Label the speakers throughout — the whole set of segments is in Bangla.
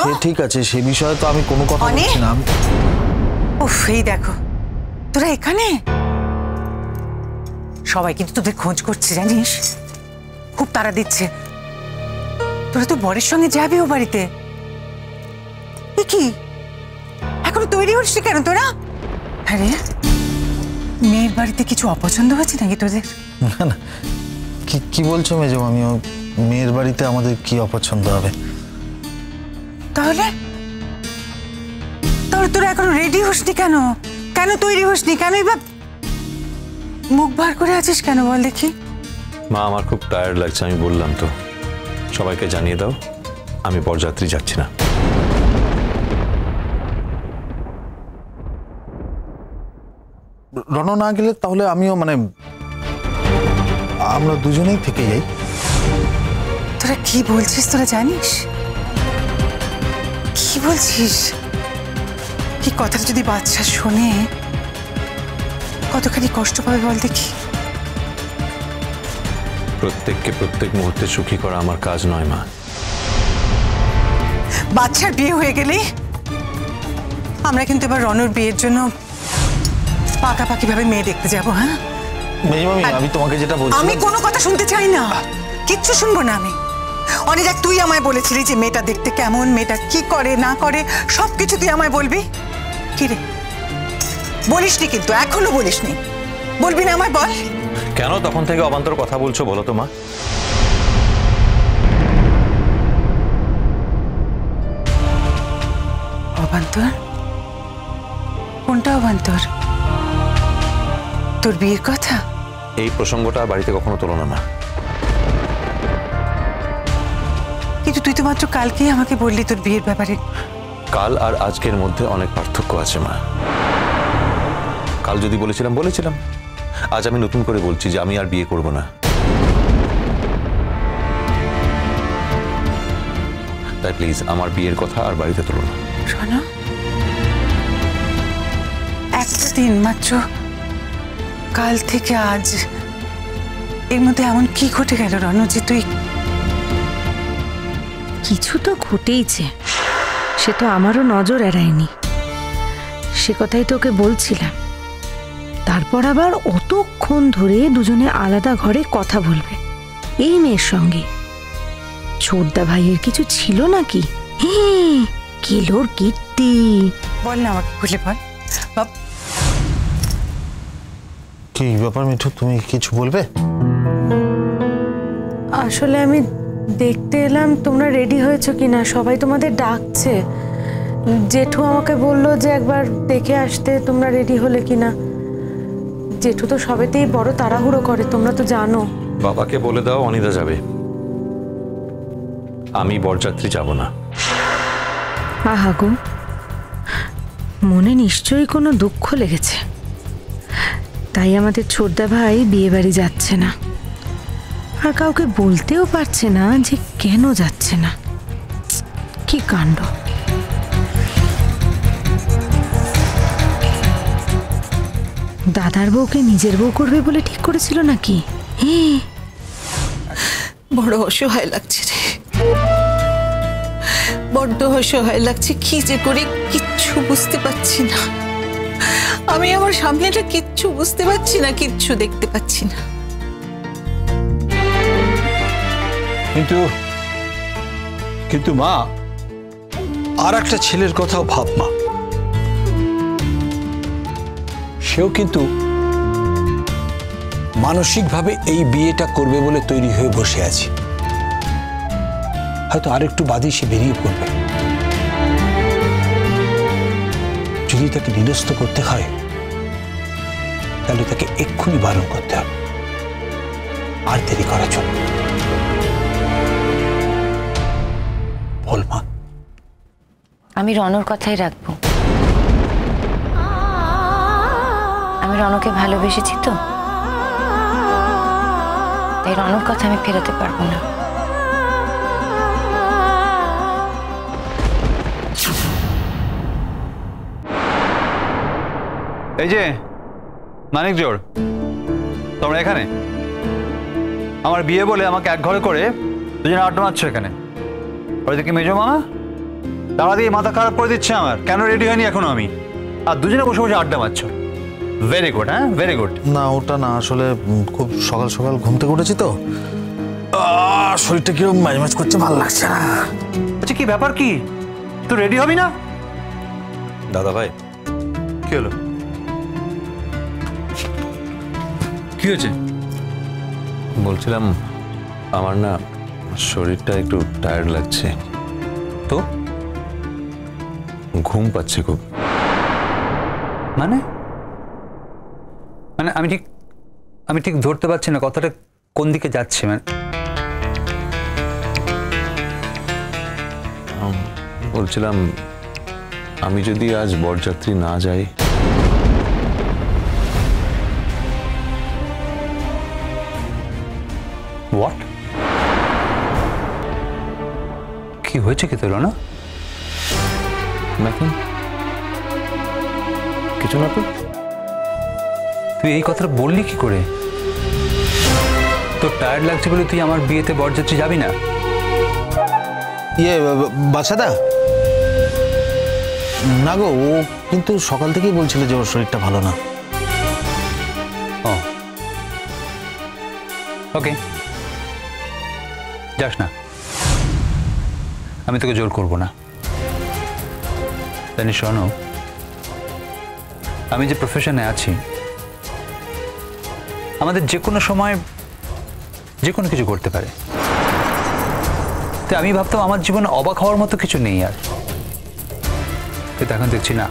Speaker 1: সে ঠিক আছে, সে বিষয়ে তো আমি কোনো কথা বলছি না।
Speaker 2: উফ, এই দেখো তোরা এখানে, সবাই কিন্তু তোদের খোঁজ করছে জানিস, খুব তাড়া দিচ্ছে। তোরা তো বরের সঙ্গে যাবি ও বাড়িতে, কি এখনো তৈরি হচ্ছিস কেন তোরা? আরে মেয়ের বাড়িতে কিছু অপছন্দ হচ্ছে নাকি তোদের?
Speaker 1: না না, কি বলছো মেজো মামি? মেয়ের বাড়িতে আমাদের কি অপছন্দ হবে?
Speaker 2: তাহলে তোরা এখনো রেডি হসনি কেন? কেন তৈরি হসনি? কেনই বা মুখ বার করে আছিস কেন বল দেখি?
Speaker 3: মা, আমার খুব টায়ার্ড লাগছে, আমি বললাম তো। সবাইকে জানিয়ে দাও আমি বরযাত্রী যাচ্ছি না।
Speaker 1: রণ না গেলে তাহলে আমিও, মানে আমরা দুজনেই থেকে যাই।
Speaker 2: তোরা কি বলছিস? তোরা জানিস কি বলছিস? কি কথাটা যদি বাচ্চা শোনে কতখানি কষ্ট পাবে বল দেখি?
Speaker 3: প্রত্যেককে প্রত্যেক মুহূর্তে সুখী করা আমার কাজ নয় মা।
Speaker 2: বাচ্চার বিয়ে হয়ে গেলে আমরা কিন্তু এবার রণর বিয়ের জন্য পাকাপাকি ভাবে মেয়ে দেখতে যাবো। হ্যাঁ
Speaker 1: মেজো মামি, আমি তোমাকে যেটা বলছি,
Speaker 2: আমি কোনো কথা শুনতে চাই না, কিচ্ছু শুনবো না আমি। অনেক তুই আমায় বলেছিলি যে মেয়েটা দেখতে কেমন, মেয়েটা কি করে না করে সবকিছু তুই আমায় বলবি। কি রে বলিসনি? কিন্তু এখনো বলিসনি, বলবি না আমায়? বল
Speaker 3: কেন তখন থেকে অবান্তর কথা বলছো বলো তো মা?
Speaker 2: অবান্তর? কোনটা অবান্তর? তোর বিয়ের কথা?
Speaker 3: এই প্রসঙ্গটা বাড়িতে কখনো তোলো না মা।
Speaker 2: কিন্তু তুই তো মাত্র কালকেই আমাকে বললি তোর বিয়ের ব্যাপারে।
Speaker 3: কাল আর আজকের মধ্যে অনেক পার্থক্য আছে মা। কাল যদি বলেছিলাম, আজ আমি নতুন করে বলছি যে আমি আর বিয়ে করব না। তাই প্লিজ আমার বিয়ের কথা আর বাড়িতে তোলো না।
Speaker 2: শোনো, একটা দিন মাত্র, কাল থেকে আজ, এর মধ্যে এমন কি ঘটে গেল রণ যে তুই?
Speaker 4: কিছু তো ঘটেইছে, সে তো আমারও নজর এড়ায়নি, সে কথাই তোকে বলছিলাম। তারপর আবার অতক্ষণ ধরে দুজনে আলাদা ঘরে কথা বলবে এই মেয়ের সঙ্গে। ছোটদা ভাইয়ের কিছু ছিল নাকি? হ্যাঁ, কেলোর কীর্তি।
Speaker 2: বল না আমাকে, খুলে বল।
Speaker 1: কি ব্যাপার মিঠু, তুমি কিছু বলবে?
Speaker 4: আসলে আমি দেখতে এলাম তোমরা রেডি হয়েছো কিনা, সবাই তোমাদের ডাকছে। জেঠু আমাকে বললো যে একবার দেখে আসতে তোমরা রেডি হলে কিনা। জেঠু তো সবেতেই বড় তাড়াহুড়ো করে, তোমরা তো জানো।
Speaker 3: বাবাকে বলে দাও অনিদা যাবে, আমি বরযাত্রী যাব না।
Speaker 4: আহা গো, মনে নিশ্চয়ই কোনো দুঃখ লেগেছে, তাই আমাদের ছোটদা ভাই বিয়ে বাড়ি যাচ্ছে না, আর কাউকে বলতেও পারছে না যে কেন যাচ্ছে না। কি কাণ্ড! দাদার বউকে নিজের বউ করবে বলে ঠিক করেছিল নাকি?
Speaker 2: বড় অসহায় লাগছে রে, বড্ড অসহায় লাগছে। কি যে করি কিচ্ছু বুঝতে পারছি না। আমি আমার সামনেটা কিচ্ছু বুঝতে পারছি না, কিচ্ছু দেখতে পাচ্ছি না।
Speaker 5: কিন্তু মা, আর একটা ছেলের কথাও ভাব মা। সেও কিন্তু মানসিকভাবে এই বিয়েটা করবে বলে তৈরি হয়ে বসে আছে। হয়তো আরেকটু বাদে সে বেরিয়ে পড়বে। যদি তাকে নিরস্ত করতে হয় তাহলে তাকে এক্ষুনি বারণ করতে হবে, আর দেরি করা চলবে না। বল মা।
Speaker 6: আমি রণর কথাই রাখবো। আমি রণকে ভালোবেসেছি তো, তাই রণর কথা আমি ফেরাতে পারবো না।
Speaker 7: এই যে মানিক জোর, তোমরা এখানে আমার বিয়ে বলে আমাকে এক ঘরে করে দুজনে আড্ডা মারছো এখানে। ওইদিকে মেজো মামা তারা দিয়ে মাথা খারাপ করে দিচ্ছে আমার। কেন রেডি হয়নি এখনো আমি? আর দুজনে বসে বসে আড্ডা মারছো। ভেরি গুড, হ্যাঁ ভেরি গুড।
Speaker 1: না ওটা না, আসলে খুব সকাল সকাল ঘুম থেকে উঠেছি তো, শরীরটা কিরকম মাঝ করছে, ভালো লাগছে না।
Speaker 7: আচ্ছা কি ব্যাপার, কি তুই রেডি হবি না?
Speaker 3: দাদা ভাই,
Speaker 7: কি হলো? কি হয়েছে?
Speaker 3: বলছিলাম আমার না শরীরটা একটু টায়ার্ড লাগছে,
Speaker 7: তো
Speaker 3: ঘুম পাচ্ছে খুব।
Speaker 7: মানে মানে আমি ঠিক ধরতে পারছি না কথাটা কোন দিকে যাচ্ছে। মানে
Speaker 3: বলছিলাম আমি যদি আজ বরযাত্রী না যাই।
Speaker 7: হোয়াট? কি হয়েছে কি তোর না?
Speaker 3: নাকি কিছু না তো।
Speaker 7: তুই এই কথাটা বললি কি করে? তোর টায়ার্ড লাগছে বলে তুই আমার বিয়েতে বরযাত্রী যাবি না?
Speaker 1: ইয়ে বাদশাদা, না গো, ও কিন্তু সকাল থেকেই বলছিল যে ওর শরীরটা ভালো না।
Speaker 7: ও ওকে, যাস না, আমি তোকে জোর করবো না। জানিস শোনো, আমি যে প্রফেশনে আছি আমাদের যে কোনো সময় যে কোনো কিছু করতে পারে। তো আমি ভাবতাম আমার জীবনে অবাক হওয়ার মতো কিছু নেই, আর কিন্তু এখন দেখছি না,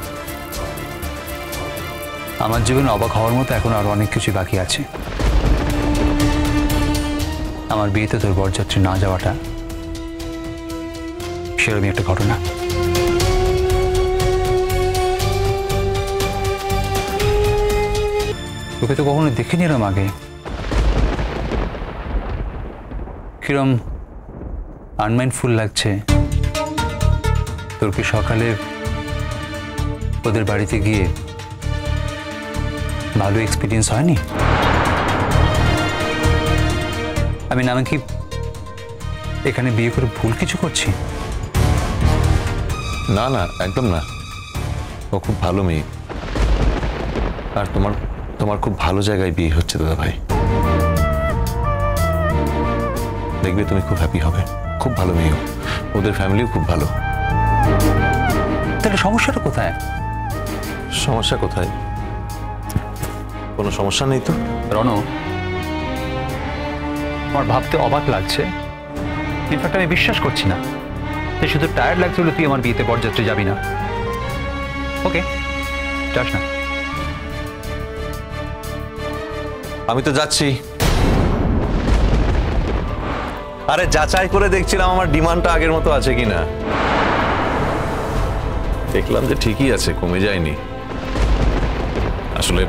Speaker 7: আমার জীবনে অবাক হওয়ার মতো এখন আরো অনেক কিছু বাকি আছে। আমার বিয়েতে তোর বরযাত্রী না যাওয়াটা সেরকমই একটা ঘটনা। তোকে তো কখনো দেখিনি এরম আগে। কিরম আনমাইন্ডফুল লাগছে। তোর কি সকালে ওদের বাড়িতে গিয়ে ভালো এক্সপিরিয়েন্স হয়নি? আমি কি এখানে বিয়ে করে ভুল কিছু করছি?
Speaker 3: না না, একদম না। ও খুব ভালো মেয়ে, আর তোমার খুব ভালো জায়গায় বিয়ে হচ্ছে দাদা ভাই। দেখবে তুমি খুব হ্যাপি হবে। খুব ভালো মেয়ে, ওদের ফ্যামিলিও খুব ভালো।
Speaker 7: তাহলে সমস্যাটা কোথায়?
Speaker 3: সমস্যা কোথায়? কোনো সমস্যা নেই তো
Speaker 7: রণ। আমার ভাবতে অবাক লাগছে, ইনফ্যাক্ট আমি বিশ্বাস করছি না যে শুধু টায়ার্ড লাগছে বলে তুই আমার বিয়েতে বরযাত্রী যাবি না। ওকে, যাস না।
Speaker 3: আমি তো যাচ্ছি। আরে যাচাই করে দেখছিলাম আমার ডিমান্ডটা আগের মতো আছে কিনা। দেখলাম যে ঠিকই আছে, কমে যায়নি। আসলে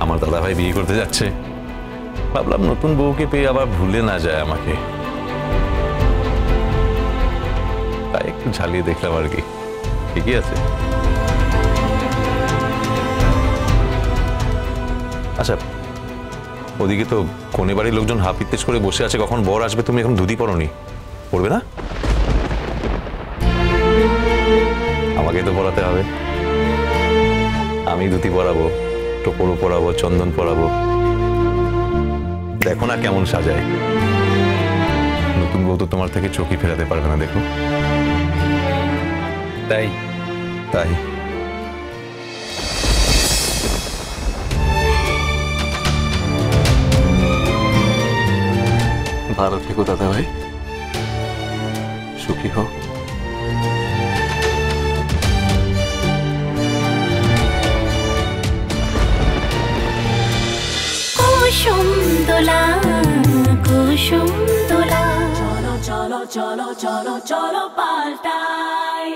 Speaker 3: আমার দাদা ভাই বিয়ে করতে যাচ্ছে, ভাবলাম নতুন বউকে পেয়ে আবার ভুলে না যায় আমাকে, তাই একটু ঝালিয়ে দেখলাম আর কি। ঠিকই আছে। আচ্ছা, ওদিকে তো কোনে বাড়ির লোকজন হাফ ইত্তেজ করে বসে আছে, কখন বর আসবে। তুমি এখন ধুতি পরনি, পরবে না? আমাকে তো পরাতে হবে। আমি ধুতি পরাবো, টোপরও পরাবো, চন্দন পরাবো। দেখো না কেমন সাজায়। নতুন বউ তো তোমার থেকে চোখই ফেরাতে পারবে না, দেখো।
Speaker 7: তাই
Speaker 3: তাই ভালো থেকো দাদা ভাই, সুখী হোক।
Speaker 8: কুসুম দোলা কুসুম দোলা, চলো চলো চলো চলো চলো পাল্টাই।